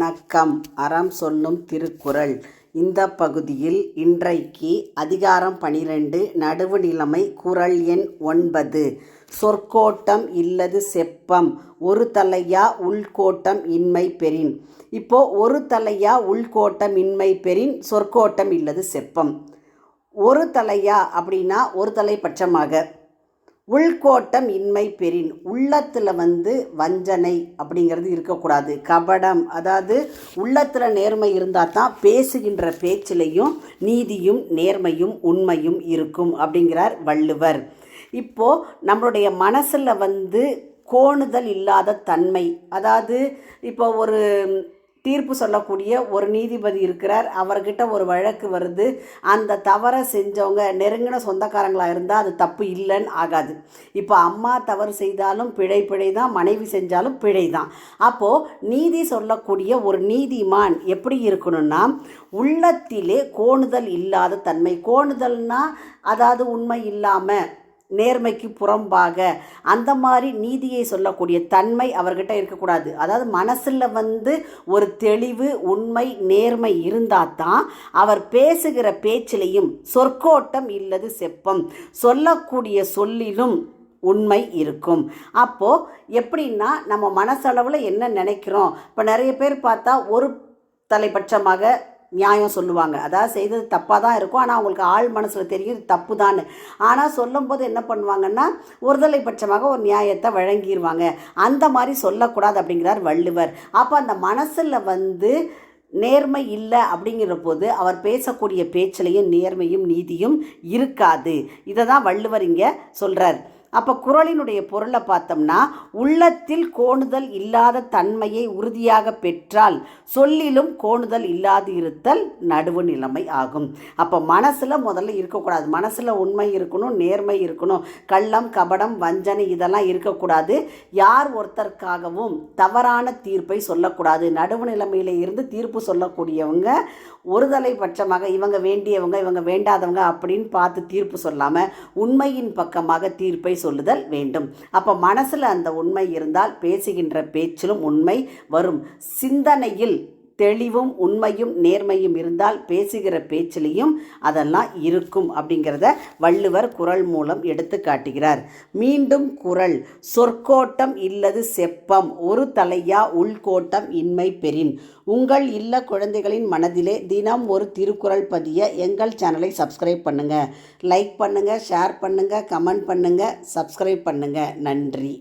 வணக்கம். அறம் சொல்லும் திருக்குறள். இந்த பகுதியில் இன்றைக்கு அதிகாரம் 12 நடுவுநிலைமை குறள் எண் 9. சொற்கோட்டம் இல்லது செப்பம் ஒரு தலையா உள்கோட்டம் இன்மை பெறின். இப்போ ஒரு தலையா உள்கோட்டம் இன்மை பெறின் சொற்கோட்டம் இல்லது செப்பம். ஒரு தலையா அப்படின்னா ஒரு தலைப்பட்சமாக, உள்கோட்டம் இன்மை பெறின் உள்ளத்தில் வஞ்சனை அப்படிங்கிறது இருக்கக்கூடாது. கபடம், அதாவது உள்ளத்தில் நேர்மை இருந்தால் தான் பேசுகின்ற பேச்சிலையும் நீதியும் நேர்மையும் உண்மையும் இருக்கும் அப்படிங்கிறார் வள்ளுவர். இப்போது நம்மளுடைய மனசில் கோணுதல் இல்லாத தன்மை, அதாவது இப்போ ஒரு தீர்ப்பு சொல்லக்கூடிய ஒரு நீதிபதி இருக்கிறார். அவர்கிட்ட ஒரு வழக்கு வருது. அந்த தவறை செஞ்சவங்க நெருங்கின சொந்தக்காரங்களாக இருந்தால் அது தப்பு இல்லைன்னு ஆகாது. இப்போ அம்மா தவறு செய்தாலும் பிழை தான், மனைவி செஞ்சாலும் பிழை தான். அப்போது நீதி சொல்லக்கூடிய ஒரு நீதிமான் எப்படி இருக்கணும்னா, உள்ளத்திலே கோணுதல் இல்லாத தன்மை. கோணுதல்னால் அதாவது உண்மை இல்லாமல் நேர்மைக்கு புறம்பாக அந்த மாதிரி நீதியை சொல்லக்கூடிய தன்மை அவர்கிட்ட இருக்கக்கூடாது. அதாவது மனசில் ஒரு தெளிவு உண்மை நேர்மை இருந்தால் தான் அவர் பேசுகிற பேச்சிலையும் சொற்கோட்டம் இல்லது செப்பம் சொல்லக்கூடிய சொல்லிலும் உண்மை இருக்கும். அப்போது எப்படின்னா நம்ம மனசளவில் என்ன நினைக்கிறோம். இப்போ நிறைய பேர் பார்த்தா ஒரு தலைப்பட்சமாக நியாயம் சொல்லுவாங்க. அதாவது செய்தது தப்பாக தான் இருக்கும், ஆனால் அவங்களுக்கு ஆள் மனசில் தெரியும் தப்பு தான். ஆனால் சொல்லும்போது என்ன பண்ணுவாங்கன்னா ஒரு தலைப்பட்சமாக ஒரு நியாயத்தை வழங்கிடுவாங்க. அந்த மாதிரி சொல்லக்கூடாது அப்படிங்கிறார் வள்ளுவர். அப்போ அந்த மனசில் நேர்மை இல்லை அப்படிங்கிற போது அவர் பேசக்கூடிய பேச்சிலையும் நேர்மையும் நீதியும் இருக்காது. இதை தான் வள்ளுவர் இங்கே சொல்கிறார். அப்போ குறளினுடைய பொருளை பார்த்தோம்னா, உள்ளத்தில் கோணுதல் இல்லாத தன்மையை உறுதியாக பெற்றால் சொல்லிலும் கோணுதல் இல்லாது இருத்தல் நடுவு நிலைமை ஆகும். அப்போ மனசில் முதல்ல இருக்கக்கூடாது. மனசில் உண்மை இருக்கணும், நேர்மை இருக்கணும். கள்ளம் கபடம் வஞ்சனை இதெல்லாம் இருக்கக்கூடாது. யார் ஒருத்தருக்காகவும் தவறான தீர்ப்பை சொல்லக்கூடாது. நடுவு நிலைமையில இருந்து தீர்ப்பு சொல்லக்கூடியவங்க ஒரு தலைப்பட்சமாக இவங்க வேண்டியவங்க இவங்க வேண்டாதவங்க அப்படின்னு பார்த்து தீர்ப்பு சொல்லாமல் உண்மையின் பக்கமாக தீர்ப்பை சொல்லுதல் வேண்டும். அப்போ மனசில் அந்த உண்மை இருந்தால் பேசுகின்ற பேச்சிலும் உண்மை வரும். சிந்தனையில் தெளிவும் உண்மையும் நேர்மையும் இருந்தால் பேசுகிற பேச்சிலையும் அதெல்லாம் இருக்கும் அப்படிங்கிறத வள்ளுவர் குறள் மூலம் எடுத்து காட்டுகிறார். மீண்டும் குறள். சொற்கோட்டம் இல்லது செப்பம் ஒரு தலையா உள்கோட்டம் இன்மை பெறின். உங்கள் இல்ல குழந்தைகளின் மனதிலே தினம் ஒரு திருக்குறள் பதிய எங்கள் சேனலை சப்ஸ்கிரைப் பண்ணுங்கள். லைக் பண்ணுங்கள், ஷேர் பண்ணுங்கள், கமெண்ட் பண்ணுங்கள், சப்ஸ்கிரைப் பண்ணுங்கள். நன்றி.